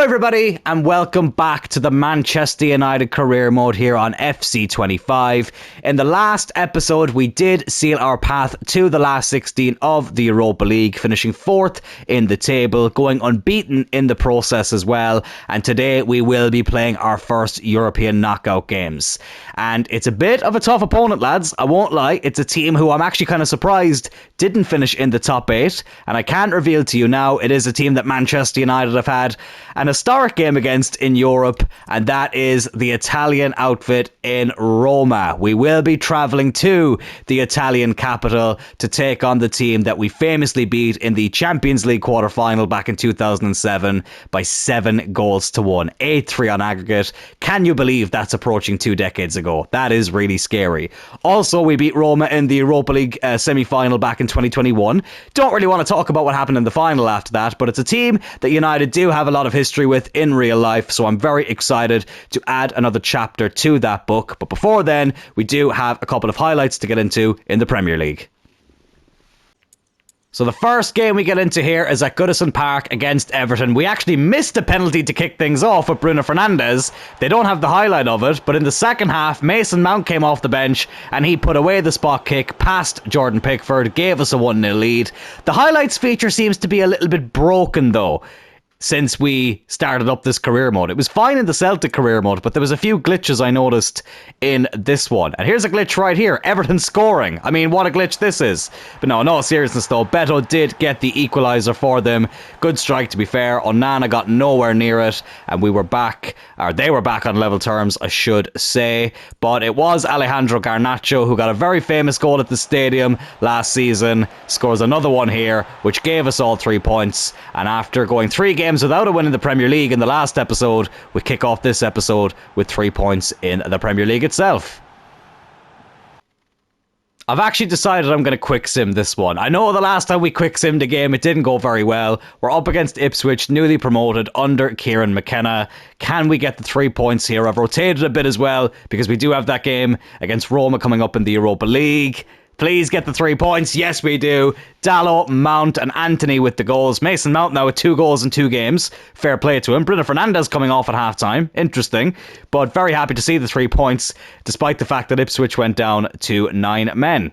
everybody, and welcome back to the Manchester United career mode here on FC25. In the last episode, we did seal our path to the last 16 of the Europa League, finishing 4th in the table, going unbeaten in the process as well. And today we will be playing our first European knockout games. And it's a bit of a tough opponent, lads, I won't lie. It's a team who I'm actually kind of surprised didn't finish in the top 8. And I can't reveal to you now, it is a team that Manchester United have had an historic game against in Europe, and that is the Italian outfit in Roma. We will be travelling to the Italian capital to take on the team that we famously beat in the Champions League quarter-final back in 2007 by 7 goals to 1. 8-3 on aggregate. Can you believe that's approaching 2 decades ago? That is really scary. Also, we beat Roma in the Europa League semi-final back in 2021. Don't really want to talk about what happened in the final after that, but it's a team that United do have a lot of history with in real life, so I'm very excited to add another chapter to that book. But before then, we do have a couple of highlights to get into in the Premier League. So the first game we get into here is at Goodison Park against Everton. We actually missed a penalty to kick things off with Bruno Fernandes. They don't have the highlight of it, but in the second half, Mason Mount came off the bench and he put away the spot kick past Jordan Pickford, gave us a 1-0 lead. The highlights feature seems to be a little bit broken though, since we started up this career mode. It was fine in the Celtic career mode, but there was a few glitches I noticed in this one. And here's a glitch right here. Everton scoring. I mean, what a glitch this is. But no, in all seriousness though, Beto did get the equaliser for them. Good strike, to be fair. Onana got nowhere near it, and we were back, or they were back on level terms, I should say. But it was Alejandro Garnacho who got a very famous goal at the stadium last season. Scores another one here, which gave us all 3 points. And after going 3 games without a win in the Premier League in the last episode, we kick off this episode with 3 points in the Premier League itself. I've actually decided I'm going to quick sim this one. I know the last time we quick simmed a game, it didn't go very well. We're up against Ipswich, newly promoted under Kieran McKenna. Can we get the 3 points here? I've rotated a bit as well, because we do have that game against Roma coming up in the Europa League. Please get the 3 points. Yes, we do. Dalot, Mount and Anthony with the goals. Mason Mount now with 2 goals in 2 games. Fair play to him. Bruno Fernandes coming off at half-time. Interesting. But very happy to see the 3 points, despite the fact that Ipswich went down to 9 men.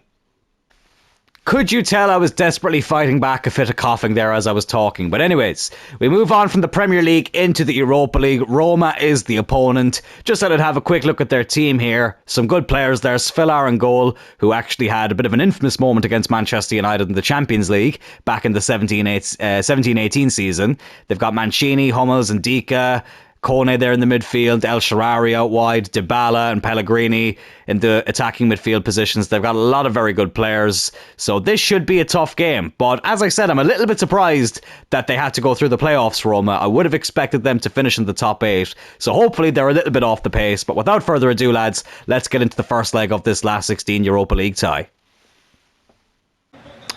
Could you tell I was desperately fighting back a fit of coughing there as I was talking? But anyways, we move on from the Premier League into the Europa League. Roma is the opponent. Just thought I'd have a quick look at their team here. Some good players there. Svilar in goal, who actually had a bit of an infamous moment against Manchester United in the Champions League back in the 17-18 season. They've got Mancini, Hummels and Dika. Kone there in the midfield, El Shaarawy out wide, Dybala and Pellegrini in the attacking midfield positions. They've got a lot of very good players, so this should be a tough game. But as I said, I'm a little bit surprised that they had to go through the playoffs, Roma. I would have expected them to finish in the top 8, so hopefully they're a little bit off the pace. But without further ado, lads, let's get into the first leg of this last 16 Europa League tie.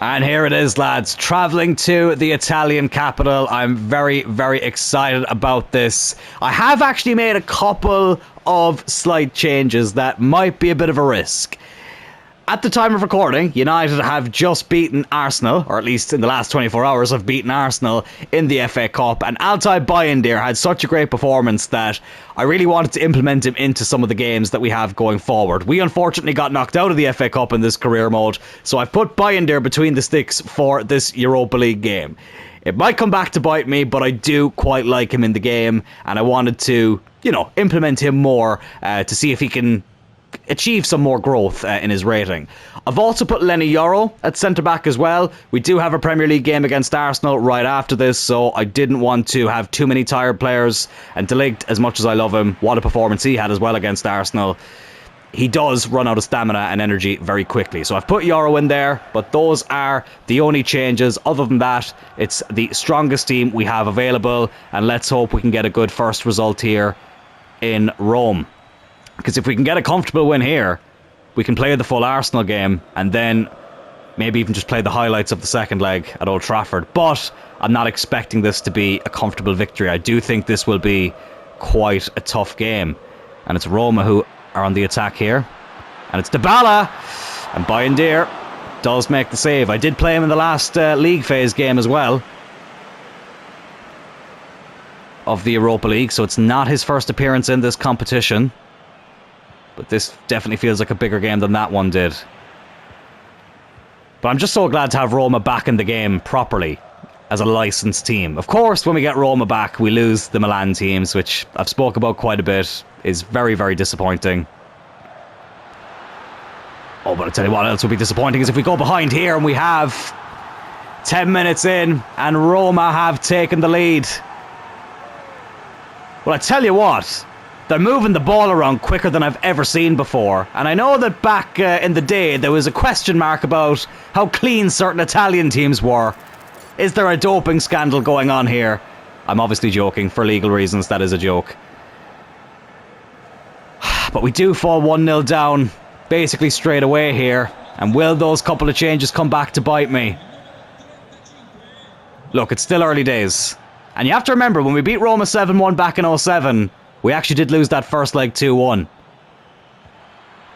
And here it is, lads, travelling to the Italian capital. I'm very, very excited about this. I have actually made a couple of slight changes that might be a bit of a risk. At the time of recording, United have just beaten Arsenal, or at least in the last 24 hours have beaten Arsenal in the FA Cup, and Altay Bayındır had such a great performance that I really wanted to implement him into some of the games that we have going forward. We unfortunately got knocked out of the FA Cup in this career mode, so I've put Bayındır between the sticks for this Europa League game. It might come back to bite me, but I do quite like him in the game, and I wanted to, implement him more to see if he can achieve some more growth in his rating. I've also put Lenny Yoro at centre-back as well. We do have a Premier League game against Arsenal right after this, so I didn't want to have too many tired players. And De Ligt, as much as I love him, what a performance he had as well against Arsenal. He does run out of stamina and energy very quickly. So I've put Yoro in there, but those are the only changes. Other than that, it's the strongest team we have available, and let's hope we can get a good first result here in Rome. Because if we can get a comfortable win here, we can play the full Arsenal game and then maybe even just play the highlights of the second leg at Old Trafford. But I'm not expecting this to be a comfortable victory. I do think this will be quite a tough game. And it's Roma who are on the attack here. And it's Dybala. And Bayındır does make the save. I did play him in the last league phase game as well. of the Europa League, so it's not his first appearance in this competition. But this definitely feels like a bigger game than that one did. But I'm just so glad to have Roma back in the game properly as a licensed team. Of course, when we get Roma back, we lose the Milan teams, which I've spoke about quite a bit. Is very, very disappointing. Oh, but I'll tell you what else would be disappointing is if we go behind here and we have 10 minutes in and Roma have taken the lead. Well, I tell you what, they're moving the ball around quicker than I've ever seen before. And I know that back in the day, there was a question mark about how clean certain Italian teams were. Is there a doping scandal going on here? I'm obviously joking. For legal reasons, that is a joke. But we do fall 1-0 down, basically straight away here. And will those couple of changes come back to bite me? Look, it's still early days. And you have to remember, when we beat Roma 7-1 back in 07, we actually did lose that first leg 2-1.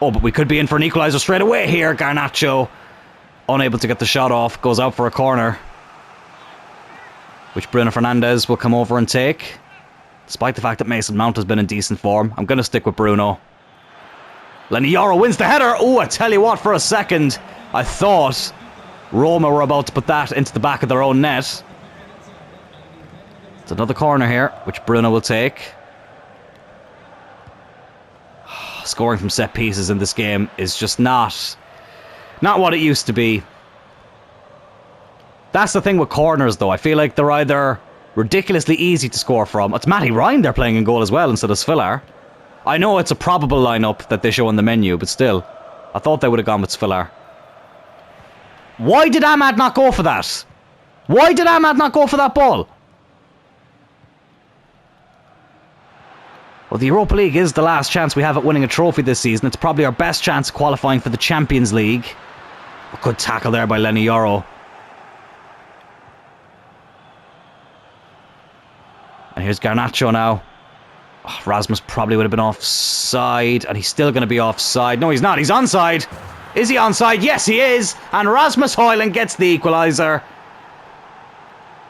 Oh, but we could be in for an equaliser straight away here. Garnacho, unable to get the shot off, goes out for a corner, which Bruno Fernandes will come over and take. Despite the fact that Mason Mount has been in decent form, I'm going to stick with Bruno. Lenioro wins the header. Oh, I tell you what, for a second, I thought Roma were about to put that into the back of their own net. It's another corner here, which Bruno will take. Scoring from set pieces in this game is just not what it used to be. That's the thing with corners, though. I feel like they're either ridiculously easy to score from. It's Matty Ryan they're playing in goal as well instead of Svillar. I know it's a probable lineup that they show on the menu, but still, I thought they would have gone with Svillar. Why did Ahmad not go for that? Why did Ahmad not go for that ball? Well, the Europa League is the last chance we have at winning a trophy this season. It's probably our best chance of qualifying for the Champions League. A good tackle there by Lenioro. And here's Garnacho now. Oh, Rasmus probably would have been offside, and he's still going to be offside. No, he's not. He's onside. Is he onside? Yes, he is. And Rasmus Højlund gets the equaliser.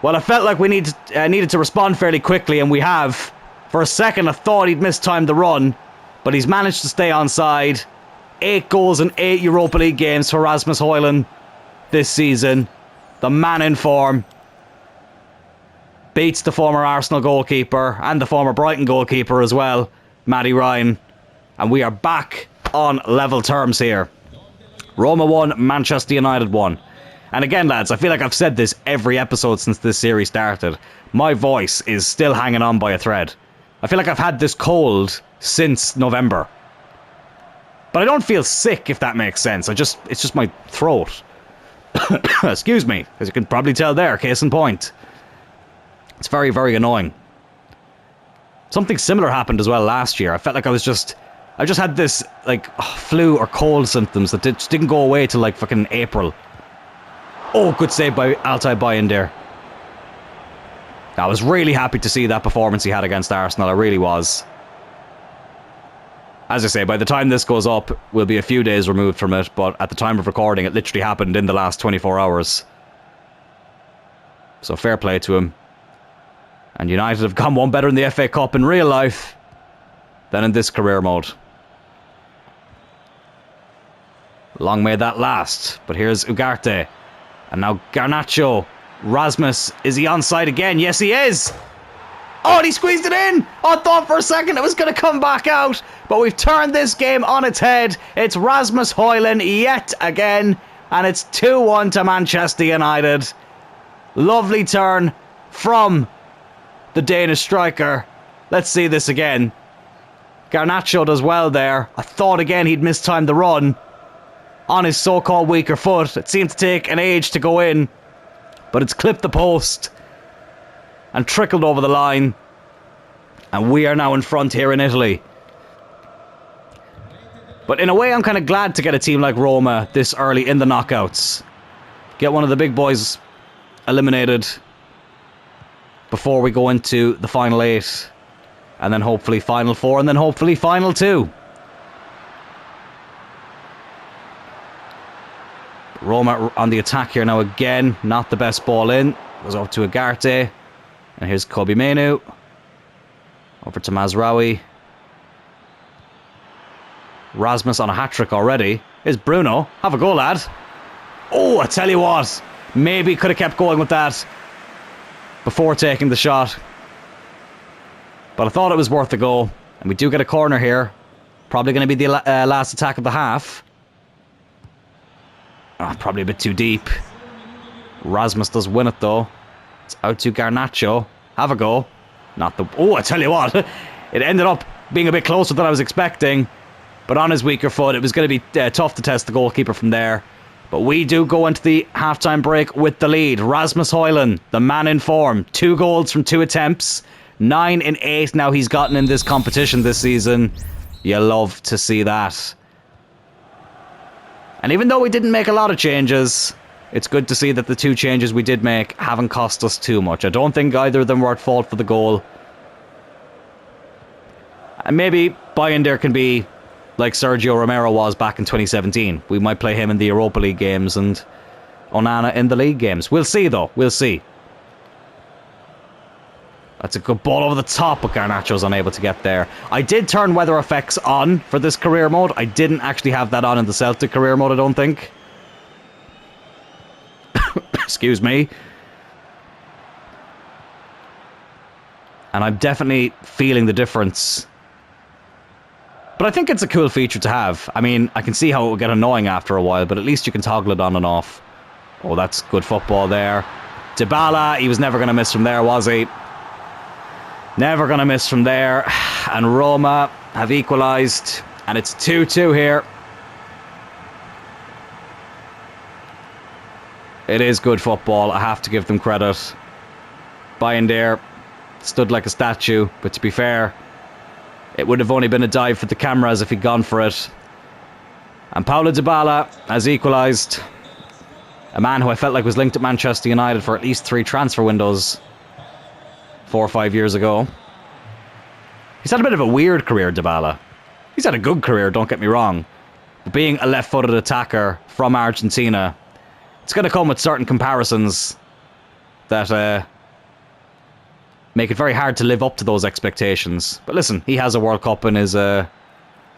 Well, I felt like we needed to respond fairly quickly, and we have. For a second, I thought he'd mistimed the run, but he's managed to stay onside. 8 goals in 8 Europa League games for Rasmus Højlund this season. The man in form. Beats the former Arsenal goalkeeper and the former Brighton goalkeeper as well, Matty Ryan. And we are back on level terms here. Roma 1, Manchester United 1. And again, lads, I feel like I've said this every episode since this series started. My voice is still hanging on by a thread. I feel like I've had this cold since November. But I don't feel sick, if that makes sense. It's just my throat. Excuse me, as you can probably tell there, case in point. It's very, very annoying. Something similar happened as well last year. I felt like I just had this, like, flu or cold symptoms that just didn't go away till, like, fucking April. Oh, good save by Altay Bayındır. I was really happy to see that performance he had against Arsenal. I really was. As I say, by the time this goes up, we'll be a few days removed from it, but at the time of recording, it literally happened in the last 24 hours. So fair play to him. And United have gone one better in the FA Cup in real life than in this career mode. Long may that last. But here's Ugarte. And now Garnacho. Rasmus, is he onside again? Yes, he is. Oh, and he squeezed it in. I thought for a second it was going to come back out. But we've turned this game on its head. It's Rasmus Højlund yet again. And it's 2-1 to Manchester United. Lovely turn from the Danish striker. Let's see this again. Garnacho does well there. I thought again he'd mistimed the run on his so-called weaker foot. It seemed to take an age to go in. But it's clipped the post and trickled over the line. And we are now in front here in Italy. But in a way, I'm kind of glad to get a team like Roma this early in the knockouts. Get one of the big boys eliminated before we go into the final 8. And then hopefully final 4. And then hopefully final 2. Roma on the attack here now again. Not the best ball in. Goes up to Ugarte. And here's Kobe Menu. Over to Mazraoui. Rasmus on a hat-trick already. Here's Bruno. Have a go, lad. Oh, I tell you what. Maybe could have kept going with that before taking the shot. But I thought it was worth a go. And we do get a corner here. Probably going to be the last attack of the half. Oh, probably a bit too deep. Rasmus does win it, though. It's out to Garnacho. Have a go. Not the... Oh, I tell you what. It ended up being a bit closer than I was expecting. But on his weaker foot, it was going to be tough to test the goalkeeper from there. But we do go into the halftime break with the lead. Rasmus Højlund, the man in form. 2 goals from 2 attempts. 9 in 8 now he's gotten in this competition this season. You love to see that. And even though we didn't make a lot of changes, it's good to see that the 2 changes we did make haven't cost us too much. I don't think either of them were at fault for the goal. And maybe Bayender can be like Sergio Romero was back in 2017. We might play him in the Europa League games and Onana in the league games. We'll see, though. We'll see. That's a good ball over the top, but Garnacho's unable to get there. I did turn weather effects on for this career mode. I didn't actually have that on in the Celtic career mode, I don't think. Excuse me. And I'm definitely feeling the difference. But I think it's a cool feature to have. I mean, I can see how it will get annoying after a while, but at least you can toggle it on and off. Oh, that's good football there. Dybala, he was never going to miss from there, was he? Never going to miss from there. And Roma have equalised. And it's 2-2 here. It is good football. I have to give them credit. Bayender stood like a statue. But to be fair, it would have only been a dive for the cameras if he'd gone for it. And Paulo Dybala has equalised. A man who I felt like was linked at Manchester United for at least 3 transfer windows 4 or 5 years ago. He's had a bit of a weird career, Dybala. He's had a good career, don't get me wrong. But being a left-footed attacker from Argentina, it's going to come with certain comparisons that make it very hard to live up to those expectations. But listen, he has a World Cup in his a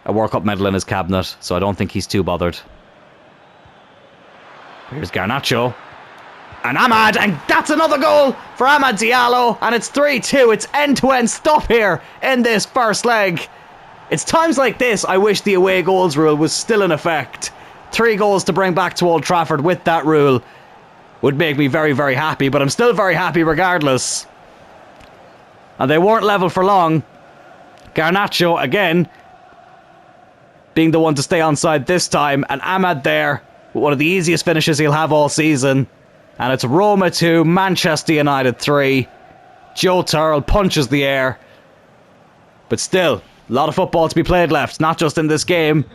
World Cup medal in his cabinet, so I don't think he's too bothered. Here's Garnacho. And Amad, and that's another goal for Amad Diallo, and it's 3-2. It's end-to-end stop here in this first leg. It's times like this I wish the away goals rule was still in effect. 3 goals to bring back to Old Trafford with that rule would make me very, very happy, but I'm still very happy regardless. And they weren't level for long. Garnacho, again, being the one to stay onside this time, and Amad there, with one of the easiest finishes he'll have all season. And it's Roma 2, Manchester United 3. Joe Turl punches the air. But still, a lot of football to be played left. Not just in this game,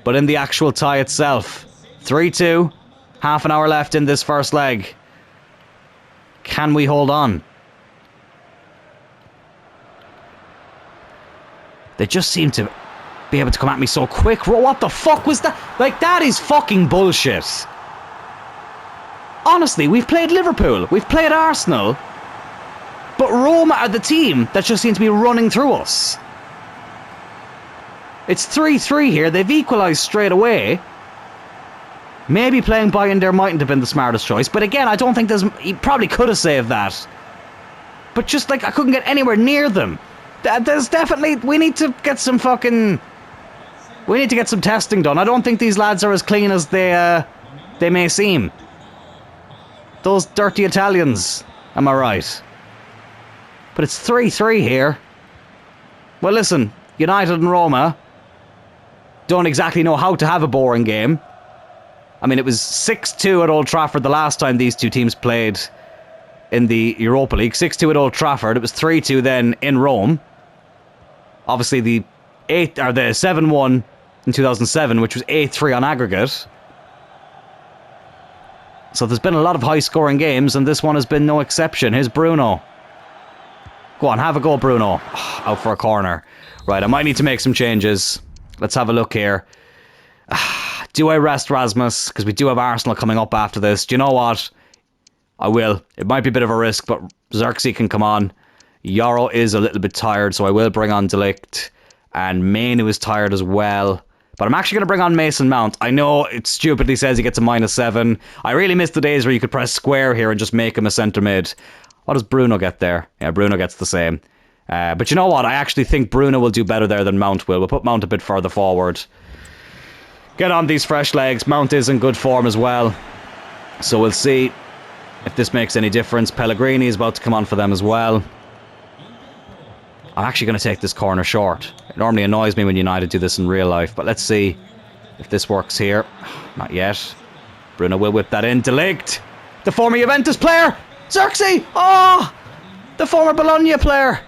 but in the actual tie itself. 3-2. Half an hour left in this first leg. Can we hold on? They just seem to be able to come at me so quick. What the fuck was that? Like, that is fucking bullshit. Honestly, we've played Liverpool, we've played Arsenal, but Roma are the team that just seems to be running through us. It's 3-3 here, they've equalised straight away. Maybe playing Bayern mightn't have been the smartest choice, but again, I don't think he probably could have saved that. But just like, I couldn't get anywhere near them. There's definitely, we need to get some testing done. I don't think these lads are as clean as they may seem. Those dirty Italians, am I right? But it's 3-3 here. Well, listen, United and Roma don't exactly know how to have a boring game. I mean, it was 6-2 at Old Trafford the last time these two teams played in the Europa League. 6-2 at Old Trafford. It was 3-2 then in Rome. Obviously, the 7-1 in 2007, which was 8-3 on aggregate. So there's been a lot of high-scoring games, and this one has been no exception. Here's Bruno. Go on, have a go, Bruno. Out for a corner. Right, I might need to make some changes. Let's have a look here. Do I rest Rasmus? Because we do have Arsenal coming up after this. Do you know what? I will. It might be a bit of a risk, but Xerxes can come on. Yoro is a little bit tired, so I will bring on Delict. And Mainu is tired as well. But I'm actually going to bring on Mason Mount. I know it stupidly says he gets a -7. I really miss the days where you could press square here and just make him a centre mid. What does Bruno get there? Yeah, Bruno gets the same. But you know what? I actually think Bruno will do better there than Mount will. We'll put Mount a bit further forward. Get on these fresh legs. Mount is in good form as well. So we'll see if this makes any difference. Pellegrini is about to come on for them as well. I'm actually going to take this corner short. It normally annoys me when United do this in real life, but let's see if this works here. Not yet. Bruno will whip that in. De Ligt, the former Juventus player. Xerxes! Oh! The former Bologna player.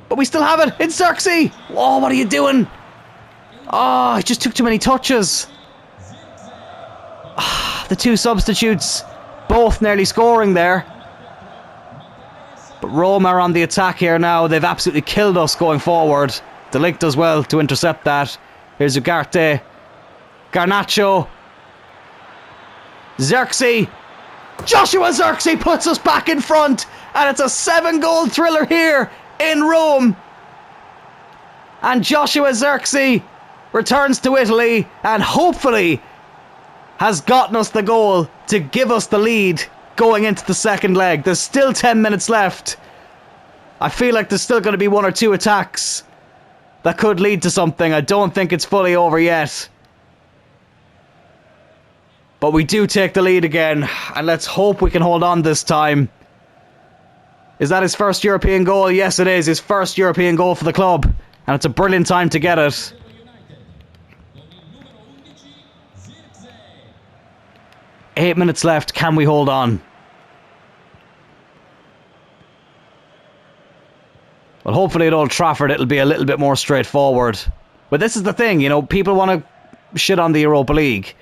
But we still have it. It's Xerxes! Oh, what are you doing? Oh, he just took too many touches. The two substitutes, both nearly scoring there. But Roma are on the attack here now. They've absolutely killed us going forward. De Ligt does well to intercept that. Here's Ugarte. Garnacho. Xerxes. Joshua Xerxes puts us back in front. And it's a 7-goal thriller here in Rome. And Joshua Xerxes returns to Italy and hopefully has gotten us the goal to give us the lead going into the second leg. There's still 10 minutes left. I feel like there's still going to be 1 or 2 attacks that could lead to something. I don't think it's fully over yet. But we do take the lead again, and let's hope we can hold on this time. Is that his first European goal? Yes, it is. His first European goal for the club. And it's a brilliant time to get it. Eight minutes left. Can we hold on? Well, hopefully at Old Trafford it'll be a little bit more straightforward. But this is the thing, you know, people want to shit on the Europa League.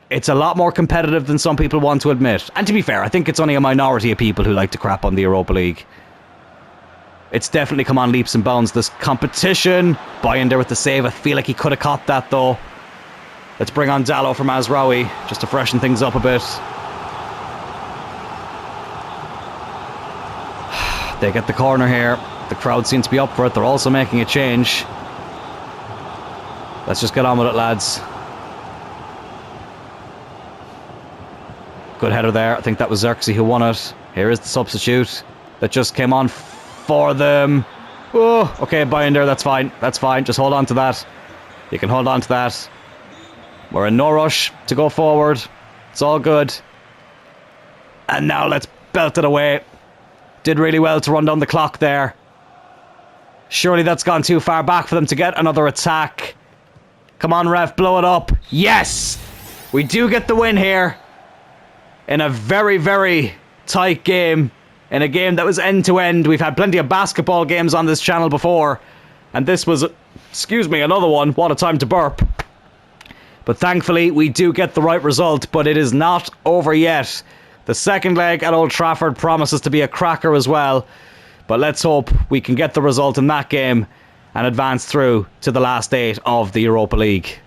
It's a lot more competitive than some people want to admit. And to be fair, I think it's only a minority of people who like to crap on the Europa League. It's definitely come on leaps and bounds, this competition. Bayern there with the save. I feel like he could have caught that though. Let's bring on Dallo from Mazraoui, just to freshen things up a bit. They get the corner here. The crowd seem to be up for it. They're also making a change. Let's just get on with it, lads. Good header there. I think that was Xerxes who won it. Here is the substitute that just came on for them. Oh, okay, Bayern there. That's fine. That's fine. Just hold on to that. You can hold on to that. We're in no rush to go forward. It's all good. And now let's belt it away. Did really well to run down the clock there. Surely that's gone too far back for them to get another attack. Come on, ref, blow it up. Yes! We do get the win here. In a very, very tight game. In a game that was end-to-end. We've had plenty of basketball games on this channel before. And this was, excuse me, another one. What a time to burp. But thankfully, we do get the right result, but it is not over yet. The second leg at Old Trafford promises to be a cracker as well. But let's hope we can get the result in that game and advance through to the last 8 of the Europa League.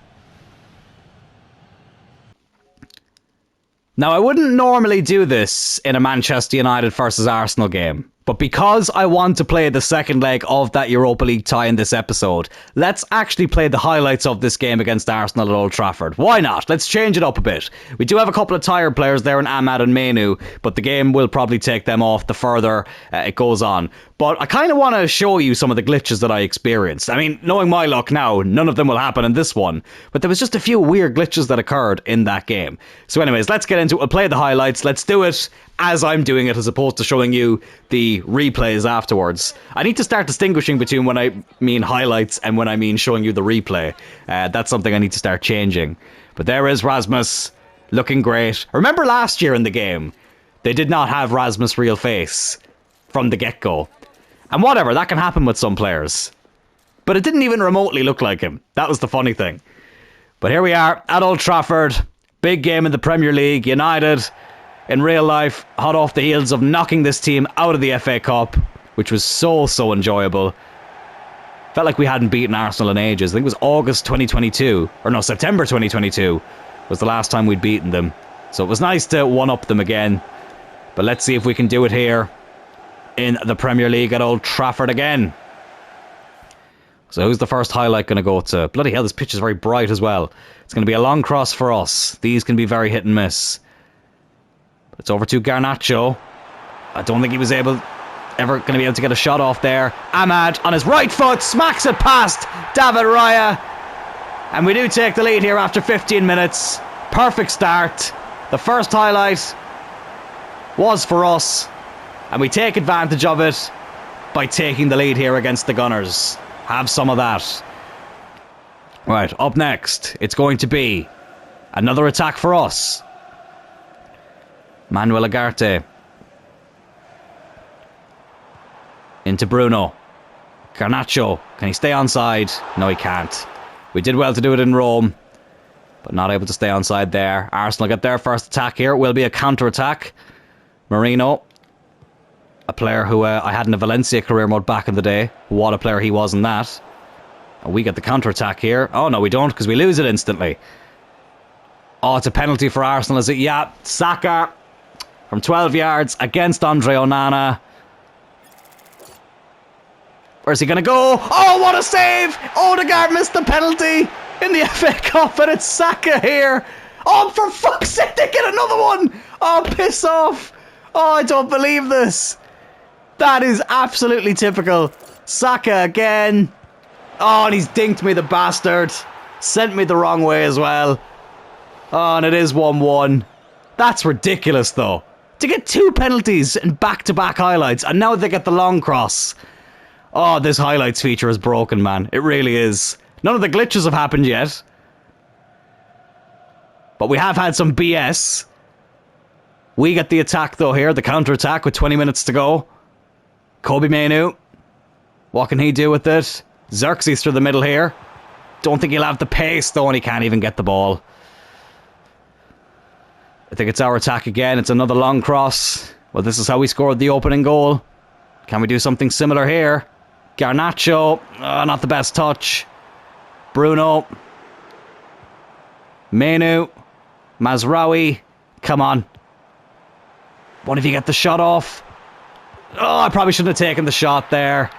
Now, I wouldn't normally do this in a Manchester United versus Arsenal game. But because I want to play the second leg of that Europa League tie in this episode, let's actually play the highlights of this game against Arsenal at Old Trafford. Why not? Let's change it up a bit. We do have a couple of tired players there in Ahmad and Mainu, but the game will probably take them off the further it goes on. But I kind of want to show you some of the glitches that I experienced. I mean, knowing my luck now, none of them will happen in this one. But there was just a few weird glitches that occurred in that game. So anyways, let's get into it. We'll play the highlights. Let's do it as I'm doing it as opposed to showing you the replays afterwards. I need to start distinguishing between when I mean highlights and when I mean showing you the replay. That's something I need to start changing. But there is Rasmus, looking great. Remember last year in the game, they did not have Rasmus' real face from the get-go. And whatever, that can happen with some players. But it didn't even remotely look like him. That was the funny thing. But here we are at Old Trafford. Big game in the Premier League. United, in real life, hot off the heels of knocking this team out of the FA Cup, which was so enjoyable. Felt like we hadn't beaten Arsenal in ages. I think it was August 2022. Or no, September 2022 was the last time we'd beaten them. So it was nice to one-up them again. But let's see if we can do it here in the Premier League at Old Trafford again. So who's the first highlight going to go to? Bloody hell, this pitch is very bright as well. It's going to be a long cross for us. These can be very hit and miss. It's over to Garnacho. I don't think he was ever going to be able to get a shot off there. Ahmad on his right foot smacks it past David Raya. And we do take the lead here after 15 minutes. Perfect start. The first highlight was for us. And we take advantage of it by taking the lead here against the Gunners. Have some of that. Right, up next, it's going to be another attack for us. Manuel Ugarte. Into Bruno. Garnacho. Can he stay onside? No, he can't. We did well to do it in Rome, but not able to stay onside there. Arsenal get their first attack here. It will be a counter-attack. Marino. A player who I had in a Valencia career mode back in the day. What a player he was in that. And we get the counter-attack here. Oh, no, we don't, because we lose it instantly. Oh, it's a penalty for Arsenal, is it? Yeah, Saka from 12 yards against Andre Onana. Where's he going to go? Oh, what a save! Odegaard missed the penalty in the FA Cup, and it's Saka here. Oh, for fuck's sake, they get another one! Oh, piss off! Oh, I don't believe this. That is absolutely typical. Saka again. Oh, and he's dinked me, the bastard. Sent me the wrong way as well. Oh, and it is 1-1. That's ridiculous, though. To get 2 penalties in back-to-back highlights, and now they get the long cross. Oh, this highlights feature is broken, man. It really is. None of the glitches have happened yet. But we have had some BS. We get the attack, though, here. The counter-attack with 20 minutes to go. Kobe Mainoo. What can he do with it? Xerxes through the middle here. Don't think he'll have the pace, though, and he can't even get the ball. I think it's our attack again. It's another long cross. Well, this is how we scored the opening goal. Can we do something similar here? Garnacho. Not the best touch. Bruno. Mainoo. Mazraoui. Come on. What if you get the shot off? Oh, I probably shouldn't have taken the shot there.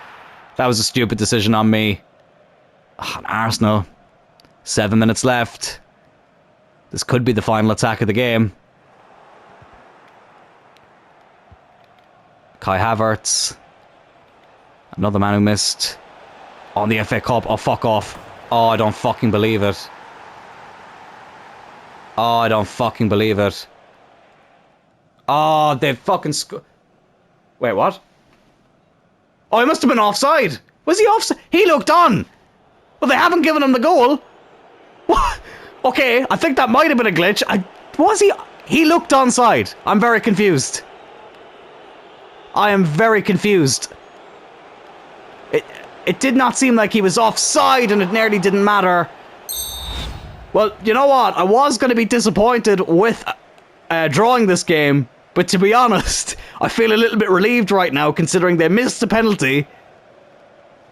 That was a stupid decision on me. Oh, and Arsenal. 7 minutes left. This could be the final attack of the game. Kai Havertz. Another man who missed on the FA Cup. Oh, fuck off. Oh, I don't fucking believe it. Oh, I don't fucking believe it. Oh, they fucking wait, what? Oh, he must have been offside. Was he offside? He looked on. Well, they haven't given him the goal. What? Okay, I think that might have been a glitch. Was he? He looked onside. I'm very confused. I am very confused. It did not seem like he was offside, and it nearly didn't matter. Well, you know what? I was going to be disappointed with drawing this game, but to be honest, I feel a little bit relieved right now, considering they missed a penalty,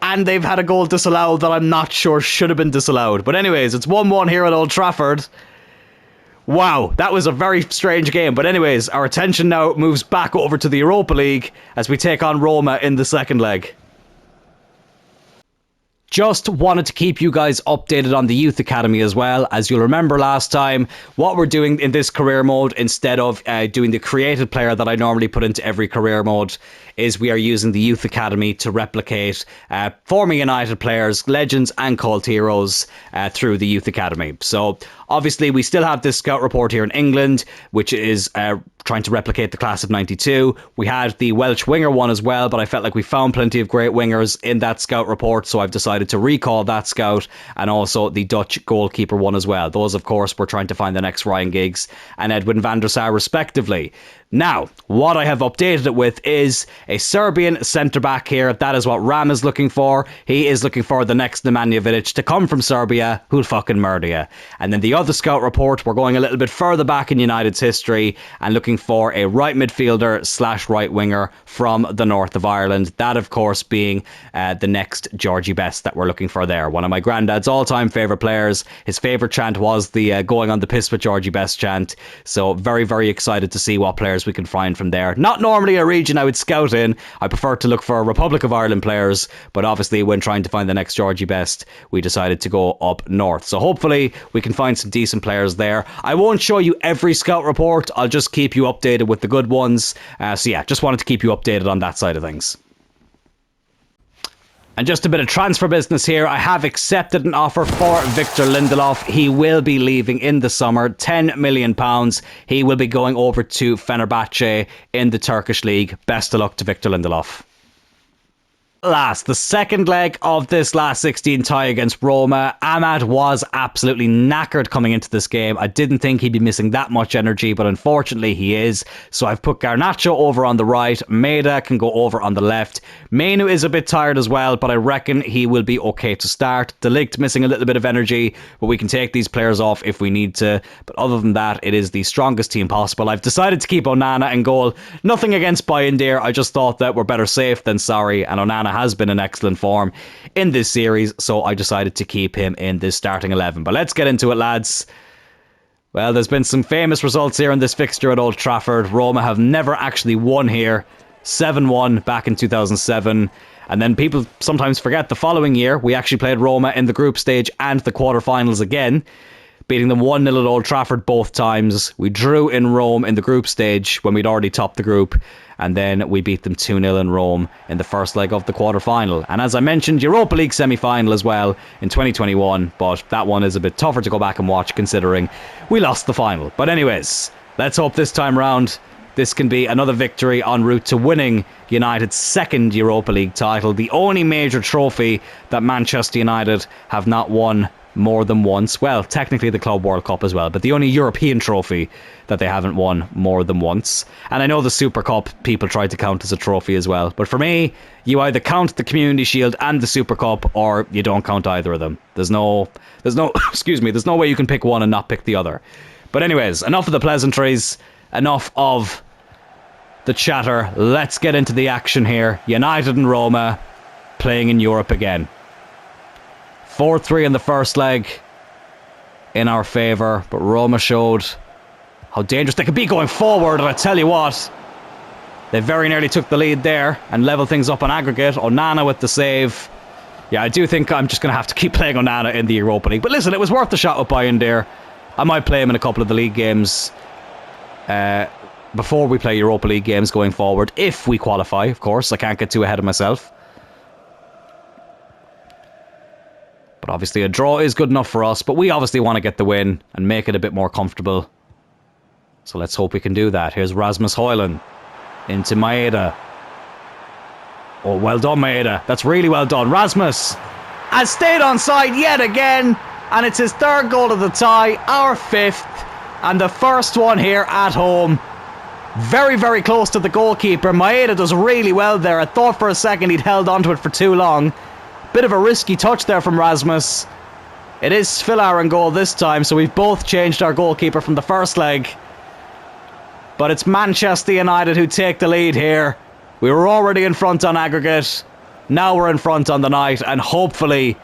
and they've had a goal disallowed that I'm not sure should have been disallowed. But anyways, it's 1-1 here at Old Trafford. Wow, that was a very strange game. But anyways, our attention now moves back over to the Europa League as we take on Roma in the second leg. Just wanted to keep you guys updated on the Youth Academy as well. As you'll remember last time, what we're doing in this career mode, instead of doing the created player that I normally put into every career mode, is we are using the Youth Academy to replicate former United players, legends and cult heroes through the Youth Academy. So obviously we still have this scout report here in England, which is trying to replicate the class of 92. We had the Welsh winger one as well, but I felt like we found plenty of great wingers in that scout report, so I've decided to recall that scout, and also the Dutch goalkeeper one as well. Those, of course, we're trying to find the next Ryan Giggs and Edwin van der Sar respectively. Now, what I have updated it with is a Serbian centre-back here. That is what Ram is looking for. He is looking for the next Nemanja Vidic to come from Serbia, who'll fucking murder you. And then the other scout report, we're going a little bit further back in United's history and looking for a right midfielder / right winger from the north of Ireland. That, of course, being the next Georgie Best that we're looking for there. One of my granddad's all-time favourite players. His favourite chant was the going on the piss with Georgie Best chant. So very, very excited to see what players players we can find from there. Not normally a region I would scout in. I prefer to look for Republic of Ireland players, but obviously when trying to find the next Georgie Best, we decided to go up north. So hopefully we can find some decent players there. I won't show you every scout report. I'll just keep you updated with the good ones. So yeah, just wanted to keep you updated on that side of things. And just a bit of transfer business here. I have accepted an offer for Victor Lindelof. He will be leaving in the summer. £10 million. He will be going over to Fenerbahce in the Turkish league. Best of luck to Victor Lindelof. The second leg of this last 16 tie against Roma. Ahmad was absolutely knackered coming into this game. I didn't think he'd be missing that much energy, but unfortunately he is. So I've put Garnacho over on the right. Maeda can go over on the left. Menu is a bit tired as well, but I reckon he will be okay to start. De Ligt missing a little bit of energy, but we can take these players off if we need to. But other than that, it is the strongest team possible. I've decided to keep Onana in goal. Nothing against Bayindir. I just thought that we're better safe than sorry, and Onana has been in excellent form in this series, so I decided to keep him in this starting 11. But let's get into it, lads. Well, there's been some famous results here in this fixture at Old Trafford. Roma have never actually won here. 7-1 back in 2007. And then people sometimes forget the following year, we actually played Roma in the group stage and the quarterfinals again, beating them 1-0 at Old Trafford both times. We drew in Rome in the group stage when we'd already topped the group, and then we beat them 2-0 in Rome in the first leg of the quarter-final. And as I mentioned, Europa League semi-final as well in 2021, but that one is a bit tougher to go back and watch considering we lost the final. But anyways, let's hope this time round this can be another victory en route to winning United's second Europa League title, the only major trophy that Manchester United have not won more than once. Well, technically the Club World Cup as well, but the only European trophy that they haven't won more than once. And I know the Super Cup people tried to count as a trophy as well, but for me, you either count the Community Shield and the Super Cup, or you don't count either of them. There's no excuse me, there's no way you can pick one and not pick the other. But anyways, enough of the pleasantries, enough of the chatter. Let's get into the action here. United and Roma playing in Europe again. 4-3 in the first leg in our favour, but Roma showed how dangerous they could be going forward, and I tell you what, they very nearly took the lead there and leveled things up on aggregate. Onana with the save. Yeah, I do think I'm just going to have to keep playing Onana in the Europa League, but listen, it was worth the shot with Bayindir. I might play him in a couple of the league games before we play Europa League games going forward, if we qualify, of course. I can't get too ahead of myself. But obviously a draw is good enough for us, but we obviously want to get the win and make it a bit more comfortable. So let's hope we can do that. Here's Rasmus Højlund into Maeda. Oh, well done, Maeda. That's really well done. Rasmus has stayed on side yet again, and it's his third goal of the tie, our fifth, and the first one here at home. Very, very close to the goalkeeper. Maeda does really well there. I thought for a second he'd held onto it for too long. Bit of a risky touch there from Rasmus. It is Svilar in goal this time, so we've both changed our goalkeeper from the first leg. But it's Manchester United who take the lead here. We were already in front on aggregate. Now we're in front on the night, and hopefully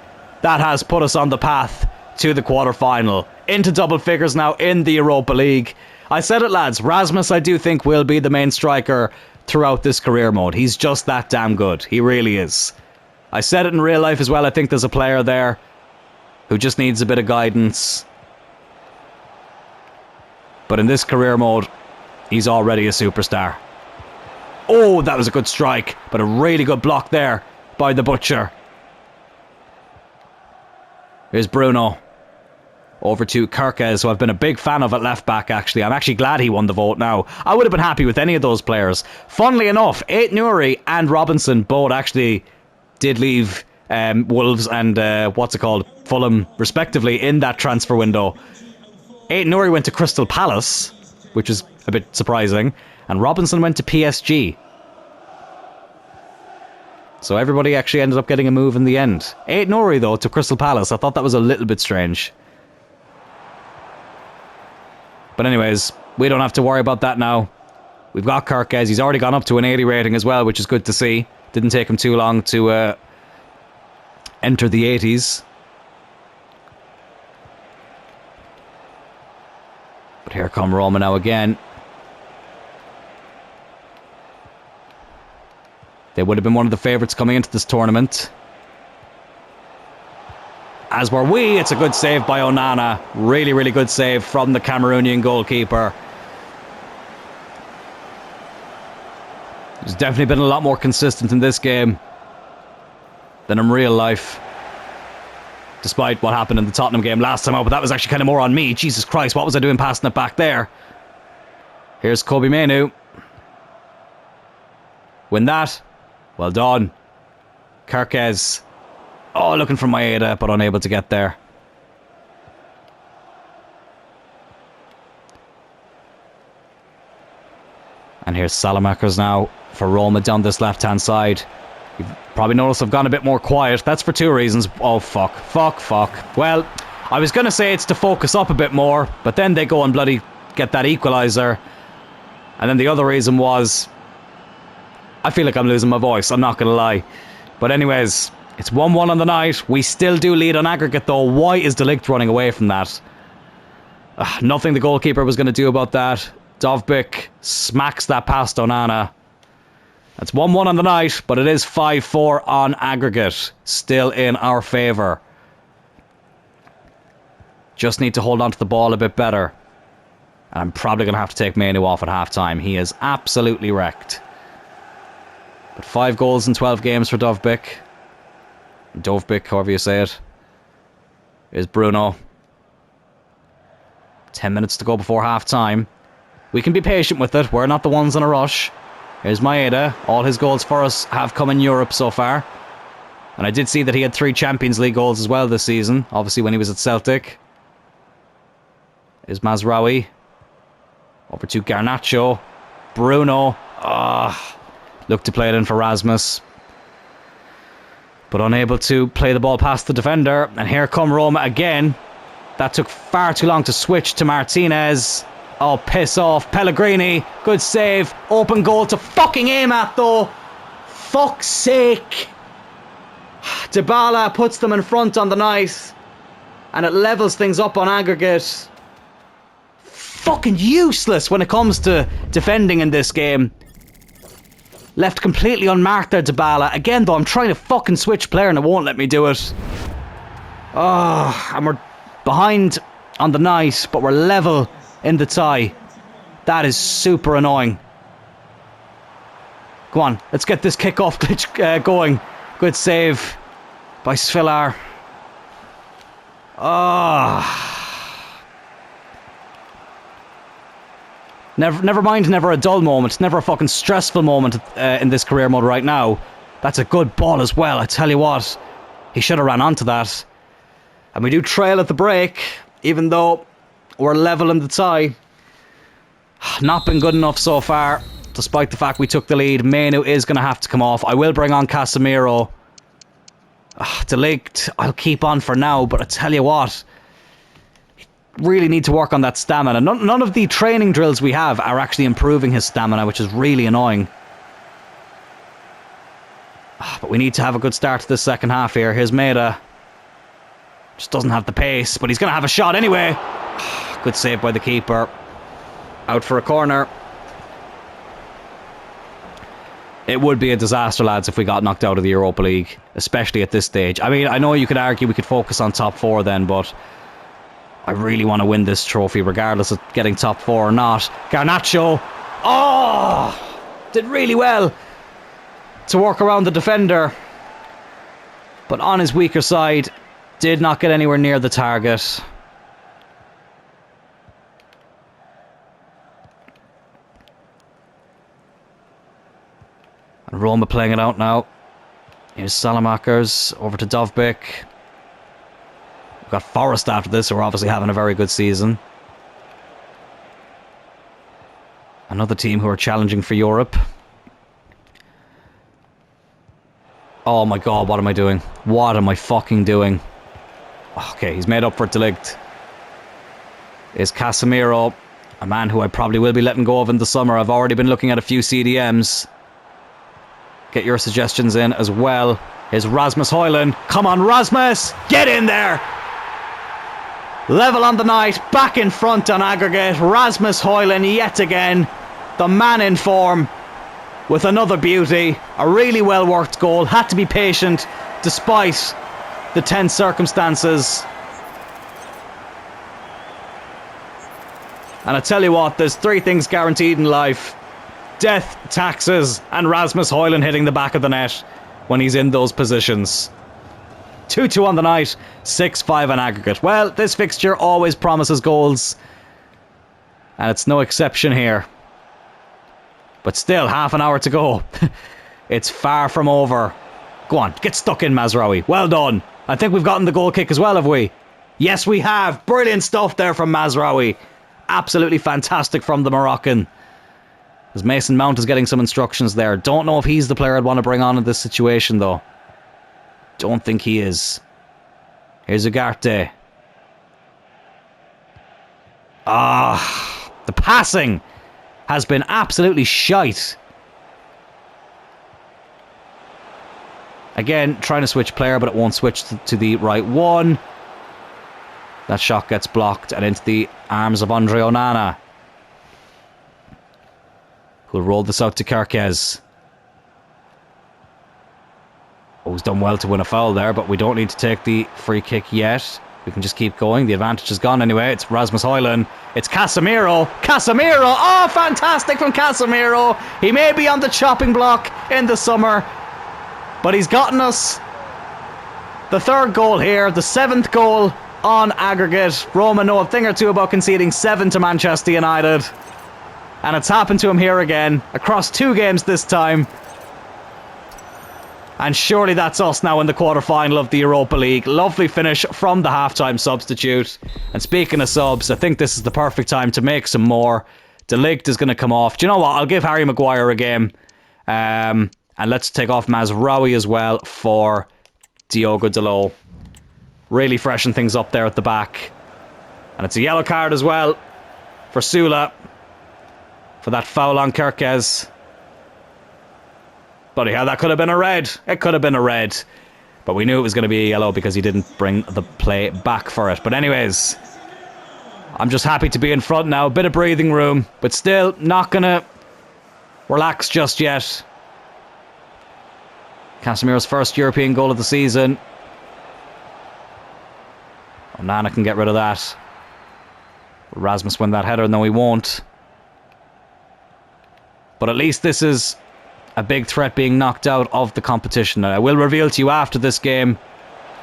that has put us on the path to the quarter-final. Into double figures now in the Europa League. I said it, lads, Rasmus I do think will be the main striker throughout this career mode. He's just that damn good. He really is. I said it in real life as well. I think there's a player there who just needs a bit of guidance. But in this career mode, he's already a superstar. Oh, that was a good strike, but a really good block there by the Butcher. Here's Bruno. Over to Kirkes, who I've been a big fan of at left back, actually. I'm actually glad he won the vote now. I would have been happy with any of those players. Funnily enough, Ait-Nouri and Robinson both actually did leave Wolves and Fulham, respectively, in that transfer window. Ait-Nouri went to Crystal Palace, which is a bit surprising, and Robinson went to PSG. So everybody actually ended up getting a move in the end. Ait-Nouri, though, to Crystal Palace. I thought that was a little bit strange. But anyways, we don't have to worry about that now. We've got Kirkes. He's already gone up to an 80 rating as well, which is good to see. Didn't take him too long to enter the 80s. But here come Roma now again. They would have been one of the favourites coming into this tournament. As were we. It's a good save by Onana. Really, really good save from the Cameroonian goalkeeper. He's definitely been a lot more consistent in this game than in real life. Despite what happened in the Tottenham game last time out, but that was actually kind of more on me. Jesus Christ, what was I doing passing it back there? Here's Kobe Mainoo. Win that. Well done. Kirkes. Oh, looking for Maeda, but unable to get there. And here's Salamakers now for Roma down this left-hand side. You've probably noticed I've gone a bit more quiet. That's for two reasons. Oh, fuck. Well, I was going to say it's to focus up a bit more, but then they go and bloody get that equaliser. And then the other reason was... I feel like I'm losing my voice, I'm not going to lie. But anyways, it's 1-1 on the night. We still do lead on aggregate though. Why is De Ligt running away from that? Nothing the goalkeeper was going to do about that. Dovbyk smacks that past Onana. That's 1-1 on the night, but it is 5-4 on aggregate. Still in our favour. Just need to hold on to the ball a bit better. And I'm probably going to have to take Mainoo off at half-time. He is absolutely wrecked. But 5 goals in 12 games for Dovbyk. Dovbyk, however you say it. Here's Bruno. 10 minutes to go before half-time. We can be patient with it. We're not the ones in a rush. Here's Maeda. All his goals for us have come in Europe so far. And I did see that he had 3 Champions League goals as well this season. Obviously when he was at Celtic. Here's Mazraoui. Over to Garnacho. Bruno. Looked to play it in for Rasmus. But unable to play the ball past the defender. And here come Roma again. That took far too long to switch to Martinez. Oh, piss off. Pellegrini. Good save. Open goal to fucking aim at, though. Fuck's sake. Dybala puts them in front on the night. And it levels things up on aggregate. Fucking useless when it comes to defending in this game. Left completely unmarked there, Dybala. Again, though, I'm trying to fucking switch player and it won't let me do it. And we're behind on the night, but we're level in the tie. That is super annoying. Come on, let's get this kick-off glitch going. Good save by Svilar. Never mind, never a dull moment. Never a fucking stressful moment in this career mode right now. That's a good ball as well, I tell you what. He should have ran onto that. And we do trail at the break, even though we're level in the tie. Not been good enough so far, despite the fact we took the lead. Mainoo is going to have to come off. I will bring on Casemiro. De Ligt, I'll keep on for now, but I tell you what. Really need to work on that stamina. None of the training drills we have are actually improving his stamina, which is really annoying. But we need to have a good start to the second half here. Here's Maeda. Just doesn't have the pace, but he's going to have a shot anyway. Good save by the keeper. Out for a corner. It would be a disaster, lads, if we got knocked out of the Europa League, especially at this stage. I mean, I know you could argue we could focus on top 4 then, but I really want to win this trophy, regardless of getting top 4 or not. Garnacho. Did really well to work around the defender. But on his weaker side, did not get anywhere near the target. And Roma playing it out now. Here's Salamakers over to Dovbyk. We've got Forest after this, who are obviously having a very good season. Another team who are challenging for Europe. Oh my god, what am I doing? What am I fucking doing? Okay, he's made up for it, De Ligt. Is Casemiro, a man who I probably will be letting go of in the summer. I've already been looking at a few CDMs. Get your suggestions in as well. Here's Rasmus Højlund. Come on, Rasmus! Get in there! Level on the night, back in front on aggregate. Rasmus Højlund yet again. The man in form. with another beauty. A really well worked goal. Had to be patient despite the tense circumstances. And I tell you what, there's 3 things guaranteed in life: death, taxes, and Rasmus Højlund hitting the back of the net when he's in those positions. 2-2 on the night, 6-5 on aggregate. Well, this fixture always promises goals, and it's no exception here. But still, half an hour to go. It's far from over. Go on, get stuck in, Mazraoui. Well done. I think we've gotten the goal kick as well, have we? Yes, we have. Brilliant stuff there from Mazraoui. Absolutely fantastic from the Moroccan. As Mason Mount is getting some instructions there. Don't know if he's the player I'd want to bring on in this situation, though. Don't think he is. Here's Ugarte. The passing has been absolutely shite. Again, trying to switch player, but it won't switch to the right one. That shot gets blocked and into the arms of Andre Onana, who'll roll this out to Kerkez. Oh, he's done well to win a foul there, but we don't need to take the free kick yet. We can just keep going. The advantage is gone anyway. It's Rasmus Højlund. It's Casemiro. Casemiro! Oh, fantastic from Casemiro. He may be on the chopping block in the summer, but he's gotten us the 3rd goal here, the 7th goal on aggregate. Roma know a thing or two about conceding 7 to Manchester United, and it's happened to him here again, across 2 games this time. And surely that's us now in the quarter-final of the Europa League. Lovely finish from the half-time substitute. And speaking of subs, I think this is the perfect time to make some more. De Ligt is going to come off. Do you know what? I'll give Harry Maguire a game. And let's take off Mazraoui as well for Diogo Dalot. Really freshen things up there at the back. And it's a yellow card as well for Sula for that foul on Kerkez. Bloody hell, that could have been a red. It could have been a red. But we knew it was going to be a yellow because he didn't bring the play back for it. But anyways, I'm just happy to be in front now. A bit of breathing room, but still not going to relax just yet. Casemiro's first European goal of the season. Onana can get rid of that. Will Rasmus win that header? No, he won't. But at least this is a big threat being knocked out of the competition. And I will reveal to you after this game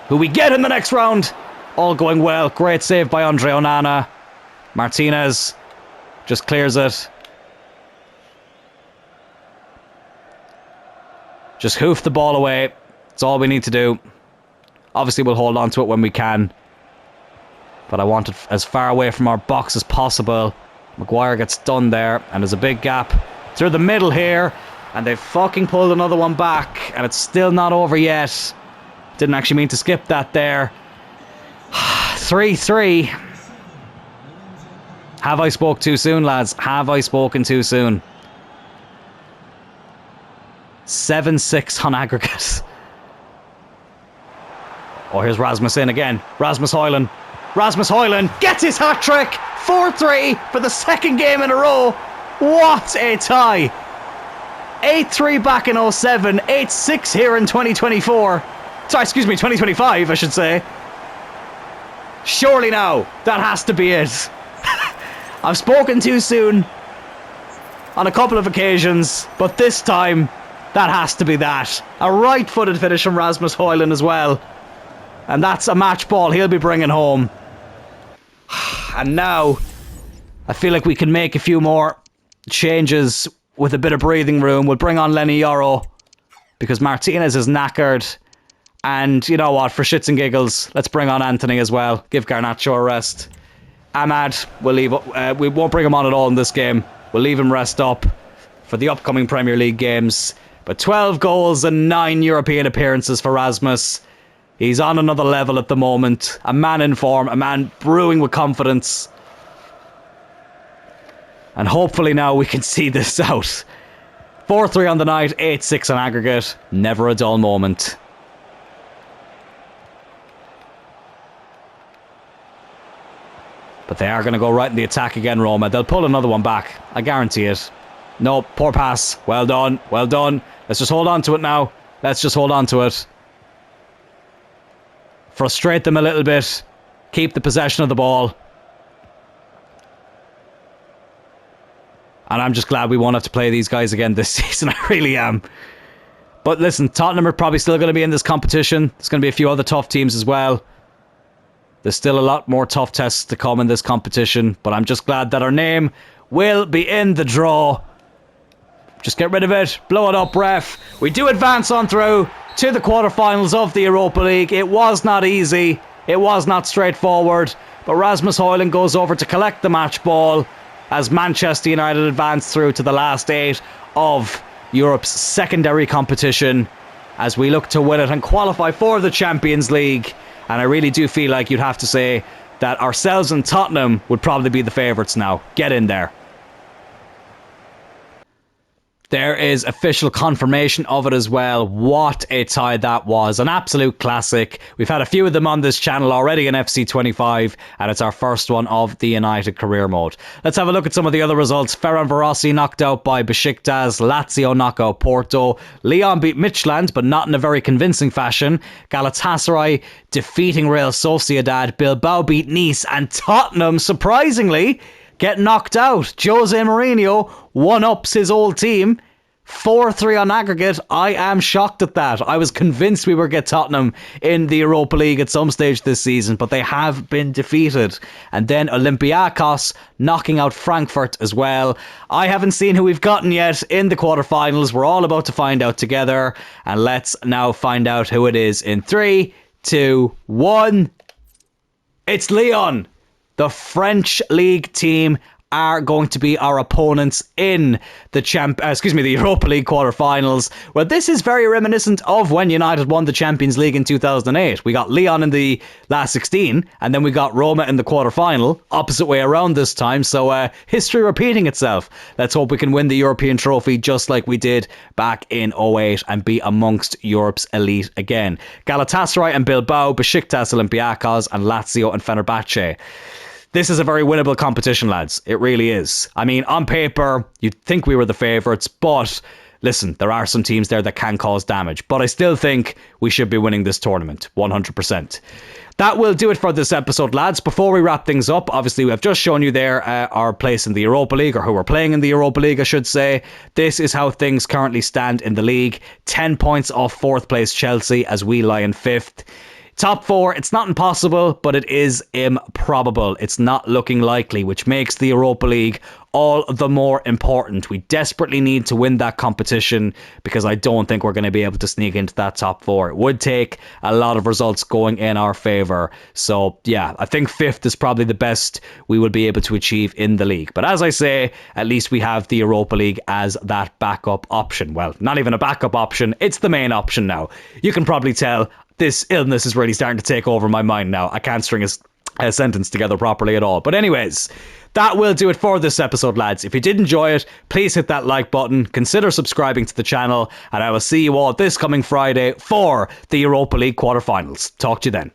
who we get in the next round. All going well. Great save by Andre Onana. Martinez just clears it. Just hoof the ball away. That's all we need to do. Obviously we'll hold on to it when we can, but I want it as far away from our box as possible. Maguire gets done there, and there's a big gap through the middle here, and they've fucking pulled another one back, and it's still not over yet. Didn't actually mean to skip that there. 3-3. Have I spoke too soon, lads? Have I spoken too soon? 7-6 on aggregate. Oh, here's Rasmus in again. Rasmus Højlund. Rasmus Højlund gets his hat-trick. 4-3 for the second game in a row. What a tie. 8-3 back in 07. 8-6 here in 2024. Sorry, excuse me, 2025, I should say. Surely now, that has to be it. I've spoken too soon on a couple of occasions, but this time, that has to be that. A right-footed finish from Rasmus Højlund as well. And that's a match ball he'll be bringing home. And now, I feel like we can make a few more changes with a bit of breathing room. We'll bring on Lenny Yoro, because Martinez is knackered. And you know what, for shits and giggles, let's bring on Anthony as well. Give Garnacho a rest. Ahmad, we'll leave. We won't bring him on at all in this game. We'll leave him rest up for the upcoming Premier League games. But 12 goals and 9 European appearances for Rasmus. He's on another level at the moment. A man in form, a man brewing with confidence. And hopefully now we can see this out. 4-3 on the night, 8-6 on aggregate. Never a dull moment. But they are going to go right in the attack again, Roma. They'll pull another one back. I guarantee it. No, poor pass. Well done. Well done. Let's just hold on to it now. Let's just hold on to it. Frustrate them a little bit. Keep the possession of the ball. And I'm just glad we won't have to play these guys again this season. I really am. But listen, Tottenham are probably still going to be in this competition. There's going to be a few other tough teams as well. There's still a lot more tough tests to come in this competition. But I'm just glad that our name will be in the draw. Just get rid of it. Blow it up, ref. We do advance on through to the quarterfinals of the Europa League. It was not easy. It was not straightforward. But Rasmus Højlund goes over to collect the match ball as Manchester United advance through to the last 8 of Europe's secondary competition as we look to win it and qualify for the Champions League. And I really do feel like you'd have to say that ourselves and Tottenham would probably be the favourites now. Get in there. There is official confirmation of it as well. What a tie that was. An absolute classic. We've had a few of them on this channel already in FC25, and it's our first one of the United career mode. Let's have a look at some of the other results. Ferencvárosi knocked out by Besiktas. Lazio knocked out Porto. Lyon beat Midtjylland, but not in a very convincing fashion. Galatasaray defeating Real Sociedad. Bilbao beat Nice, and Tottenham, surprisingly, get knocked out. Jose Mourinho one-ups his old team. 4-3 on aggregate. I am shocked at that. I was convinced we would get Tottenham in the Europa League at some stage this season, but they have been defeated. And then Olympiacos knocking out Frankfurt as well. I haven't seen who we've gotten yet in the quarterfinals. We're all about to find out together. And let's now find out who it is in 3, 2, 1. It's Lyon. The French league team are going to be our opponents in the Europa League quarterfinals. Well, this is very reminiscent of when United won the Champions League in 2008. We got Lyon in the last 16, and then we got Roma in the quarterfinal. Opposite way around this time, so history repeating itself. Let's hope we can win the European trophy just like we did back in 08 and be amongst Europe's elite again. Galatasaray and Bilbao, Besiktas, Olympiacos, and Lazio and Fenerbahce. This is a very winnable competition, lads. It really is. I mean, on paper, you'd think we were the favourites, but listen, there are some teams there that can cause damage. But I still think we should be winning this tournament, 100%. That will do it for this episode, lads. Before we wrap things up, obviously, I've just shown you there our place in the Europa League, or who we're playing in the Europa League, I should say. This is how things currently stand in the league. 10 points off 4th place Chelsea as we lie in 5th. Top 4, it's not impossible, but it is improbable. It's not looking likely, which makes the Europa League all the more important. We desperately need to win that competition because I don't think we're going to be able to sneak into that top 4. It would take a lot of results going in our favour. So, yeah, I think 5th is probably the best we will be able to achieve in the league. But as I say, at least we have the Europa League as that backup option. Well, not even a backup option. It's the main option now. You can probably tell this illness is really starting to take over my mind now. I can't string a sentence together properly at all. But anyways, that will do it for this episode, lads. If you did enjoy it, please hit that like button, consider subscribing to the channel, and I will see you all this coming Friday for the Europa League quarterfinals. Talk to you then.